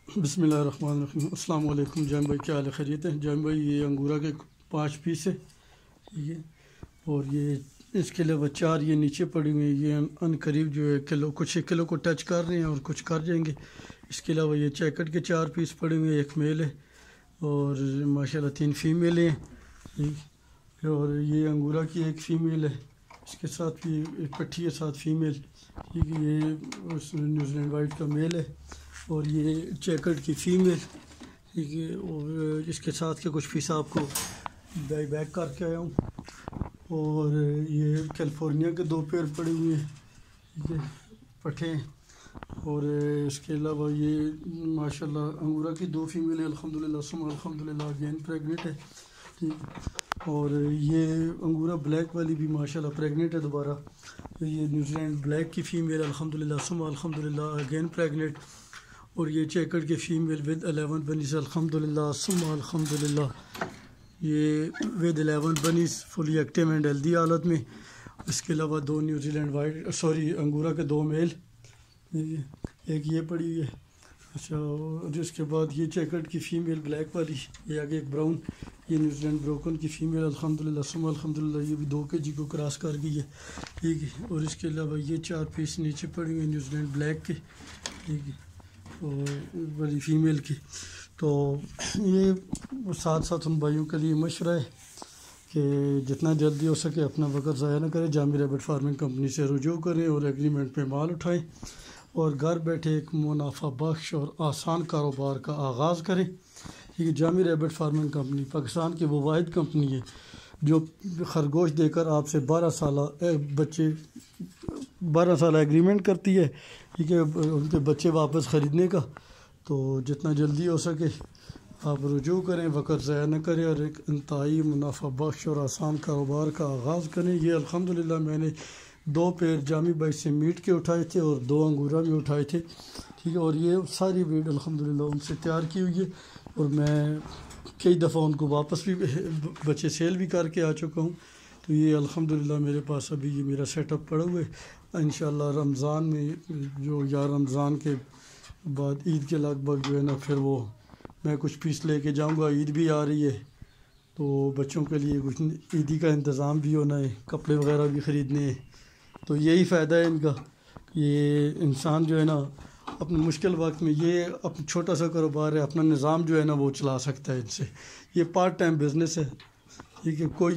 بسم اللہ الرحمن الرحیم۔ السلام علیکم جیم بھائی، کیا حال ہے؟ خیریت ہے؟ جیم بھائی یہ انگورا کے 5 پیس ہے، ٹھیک ہے، اور یہ اس کے علاوہ 4 یہ نیچے پڑی ہوئی ہیں، یہ ان قریب جو ہے کلو، کچھ 1 کلو کو ٹچ کر رہے ہیں اور کچھ کر جائیں گے۔ اس کے علاوہ یہ چیکٹ کے 4 پیس پڑے ہوئے ہیں، 1 میل ہے اور ماشاءاللہ 3 فیمیل ہیں، ٹھیک، اور یہ انگورا کی 1 فیمیل ہے، اس کے ساتھ بھی ایک پٹھی ہے، 7 فیمیل، ٹھیک ہے۔ یہ نیوزی لینڈ وائٹ کا میل ہے اور یہ چیکٹ کی فیمیل، ٹھیک ہے، اور اس کے ساتھ کے کچھ پیس آپ کو بیک کر کے آیا ہوں۔ اور یہ کیلیفورنیا کے 2 پیر پڑے ہوئے ہیں، ٹھیک ہے، پٹھے ہیں۔ اور اس کے علاوہ یہ ماشاءاللہ انگورا کی 2 فیمیل ہیں، الحمدللہ ثم الحمدللہ، اگین پریگننٹ ہے، ٹھیک۔ اور یہ انگورا بلیک والی بھی ماشاءاللہ پریگننٹ ہے دوبارہ۔ یہ نیوزی لینڈ بلیک کی فیمیل الحمدللہ ثم الحمدللہ، اگین پریگننٹ۔ اور یہ چیکٹ کے فیمیل ود 11 بنیز الحمدللہ ثم الحمدللہ، یہ with 11 babies fully active and healthy حالت میں۔ اس کے علاوہ 2 نیوزی لینڈ وائٹ انگورا کے 2 میل، ایک یہ پڑی ہوئی ہے، اچھا۔ اور اس کے بعد یہ چیکٹ کی فیمیل بلیک والی، یہ آگے ایک براؤن، یہ نیوزی لینڈ بروکن کی فیمیل الحمدللہ ثم الحمدللہ، یہ بھی 2 kg کو کراس کر گئی ہے، ٹھیک ہے۔ اور اس کے علاوہ یہ 4 پیس نیچے پڑے ہوئے ہیں نیوزی لینڈ بلیک کے، ٹھیک ہے، اور بڑی فیمیل کی۔ تو یہ ساتھ ساتھ ان بھائیوں کے لیے مشورہ ہے کہ جتنا جلدی ہو سکے اپنا وقت ضائع نہ کریں، جامی ریبٹ فارمنگ کمپنی سے رجوع کریں اور ایگریمنٹ پہ مال اٹھائیں اور گھر بیٹھے ایک منافع بخش اور آسان کاروبار کا آغاز کریں، ٹھیک ہے۔ جامی ریبٹ فارمنگ کمپنی پاکستان کی وہ واحد کمپنی ہے جو خرگوش دے کر آپ سے 12 سالہ ایگریمنٹ کرتی ہے، ٹھیک ہے، ان کے بچے واپس خریدنے کا۔ تو جتنا جلدی ہو سکے آپ رجوع کریں، وقت ضائع نہ کریں اور ایک انتہائی منافع بخش اور آسان کاروبار کا آغاز کریں۔ یہ الحمدللہ میں نے 2 پیر جامی بھائی سے میٹ کے اٹھائے تھے اور 2 انگورا بھی اٹھائے تھے، ٹھیک ہے۔ اور یہ ساری بریڈ الحمدللہ ان سے تیار کی ہوئی ہے اور میں کئی دفعہ ان کو واپس بھی بچے سیل بھی کر کے آ چکا ہوں۔ تو یہ الحمدللہ میرے پاس ابھی یہ میرا سیٹ اپ پڑا ہوا ہے۔ انشاءاللہ رمضان میں جو یا رمضان کے بعد عید کے لگ بھگ جو ہے نا، پھر وہ میں کچھ پیس لے کے جاؤں گا، عید بھی آ رہی ہے تو بچوں کے لیے کچھ عیدی کا انتظام بھی ہونا ہے، کپڑے وغیرہ بھی خریدنے ہیں۔ تو یہی فائدہ ہے ان کا، یہ انسان جو ہے نا اپنے مشکل وقت میں یہ اپنا چھوٹا سا کاروبار ہے، اپنا نظام جو ہے نا وہ چلا سکتا ہے ان سے۔ یہ پارٹ ٹائم بزنس ہے، ٹھیک ہے۔ کوئی